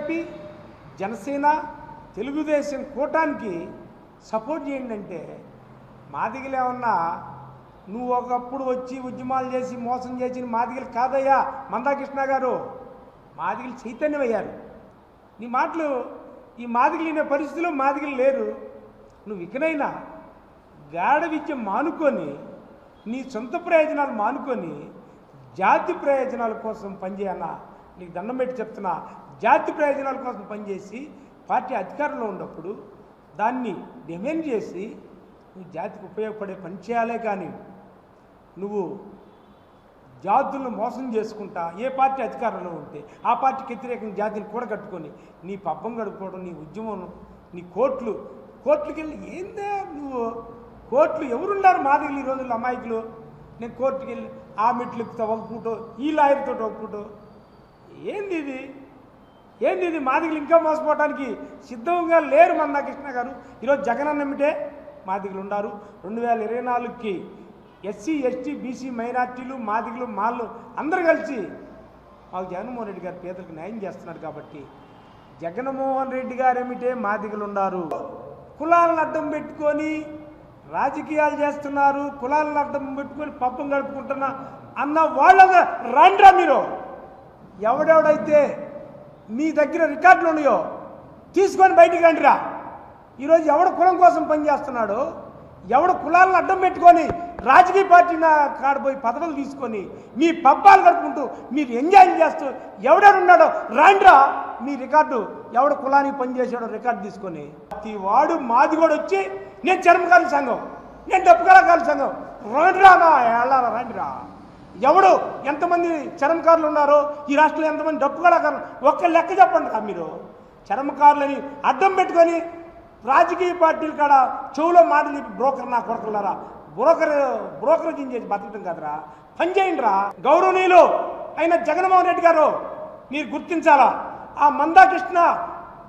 BJP, Janasena, Telugu Desam కూటానికి support చేయండి అంటే మాదిగలు ఏమన్నా నువ్వు ఒకప్పుడు వచ్చి ఉద్యమాలు చేసి మోసం చేసిన మాదిగలు కాదయ్యా మందాకృష్ణ గారు, మాదిగలు చైతన్యమయ్యారు. నీ మాటలు ఈ మాదిగలు వినే పరిస్థితిలో మాదిగలు లేరు. నువ్వు ఇకనైనా గాఢ విద్య మానుకొని నీ సొంత ప్రయోజనాలు మానుకొని జాతి ప్రయోజనాల కోసం పనిచేయన్నా. నీకు దండం పెట్టి చెప్తున్నా, జాతి ప్రయోజనాల కోసం పనిచేసి పార్టీ అధికారంలో ఉన్నప్పుడు దాన్ని డిమాండ్ చేసి నువ్వు జాతికి ఉపయోగపడే పని చేయాలే. కానీ నువ్వు జాతులను మోసం చేసుకుంటా ఏ పార్టీ అధికారంలో ఉంటే ఆ పార్టీకి వ్యతిరేకంగా జాతిని కూడగట్టుకొని నీ పబ్బం గడుపుకోవడం, నీ ఉద్యమం, నీ కోర్టుకి వెళ్ళి ఏందే నువ్వు కోర్టులు ఎవరున్నారు మాదిగలు ఈ రోజుల్లో అమాయకులు? నేను కోర్టుకి వెళ్ళి ఆ మెట్లుతో ఒక పూటో ఈ లాయర్తో ఒక పూటో ఏంది ఇది మాదిగలు ఇంకా మోసపోవడానికి సిద్ధంగా లేరు. మందాకృష్ణ గారు ఈరోజు జగన్ అన్నమిటే మాదిగలు ఉన్నారు. 2024కి ఎస్సీ, ఎస్టీ, బీసీ, మైనార్టీలు, మాదిగలు, మాళ్ళు అందరూ కలిసి మాకు జగన్మోహన్ రెడ్డి గారు పేదలకు న్యాయం చేస్తున్నారు. కాబట్టి జగన్మోహన్ రెడ్డి గారు ఏమిటే మాదిగలు ఉన్నారు. కులాలను అడ్డం పెట్టుకొని రాజకీయాలు చేస్తున్నారు, కులాలను అడ్డం పెట్టుకొని పబ్బం గడుపుకుంటున్నా అన్న వాళ్ళగా రాండ్రా మీరు. ఎవడెవడైతే మీ దగ్గర రికార్డులు ఉన్నాయో తీసుకొని బయటికి రండిరా. ఈరోజు ఎవడ కులం కోసం పనిచేస్తున్నాడో, ఎవడ కులాలను అడ్డం పెట్టుకొని రాజకీయ పార్టీ కాడిపోయి పదవులు తీసుకొని మీ పబ్బాలు గడుపుకుంటూ మీరు ఎంజాయ్ చేస్తూ ఎవడెవడున్నాడో రాండ్రా. మీ రికార్డు ఎవడ కులానికి పనిచేసాడో రికార్డు తీసుకొని ప్రతి వాడు మాదిగోడు వచ్చి నేను చర్మకారుల సంఘం, నేను డప్పు కళాకారుల సంఘం, రాండ్రా నా ఏళ్ళారా రాండిరా. ఎవడు ఎంతమంది చర్మకారులు ఉన్నారో ఈ రాష్ట్రంలో ఎంతమంది డప్పు కళాకారులు ఒక్క లెక్క చెప్పండి రా. మీరు చర్మకారులని అడ్డం పెట్టుకొని రాజకీయ పార్టీలు కాడ చెవులో మాటలు చెప్పి బ్రోకర్ నా కొరకలారా, బ్రోకరేజింగ్ చేసి బతకటం కాదురా. పని చేయండి రా. గౌరవనీయులు అయిన జగన్మోహన్ రెడ్డి గారు మీరు గుర్తించాలా, ఆ మందాకృష్ణ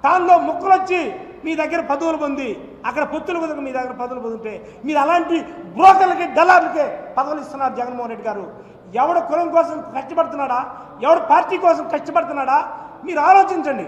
తానులో ముక్కలు వచ్చి మీ దగ్గర పదవులు పొంది అక్కడ పొత్తులు కుదరక మీ దగ్గర పదవులు పొందుంటే మీరు అలాంటి బ్రోకర్లకి డల్లార్లకే పదవులు ఇస్తున్నారు జగన్మోహన్ రెడ్డి గారు. ఎవడ కులం కోసం కష్టపడుతున్నాడా, ఎవడ పార్టీ కోసం కష్టపడుతున్నాడా మీరు ఆలోచించండి.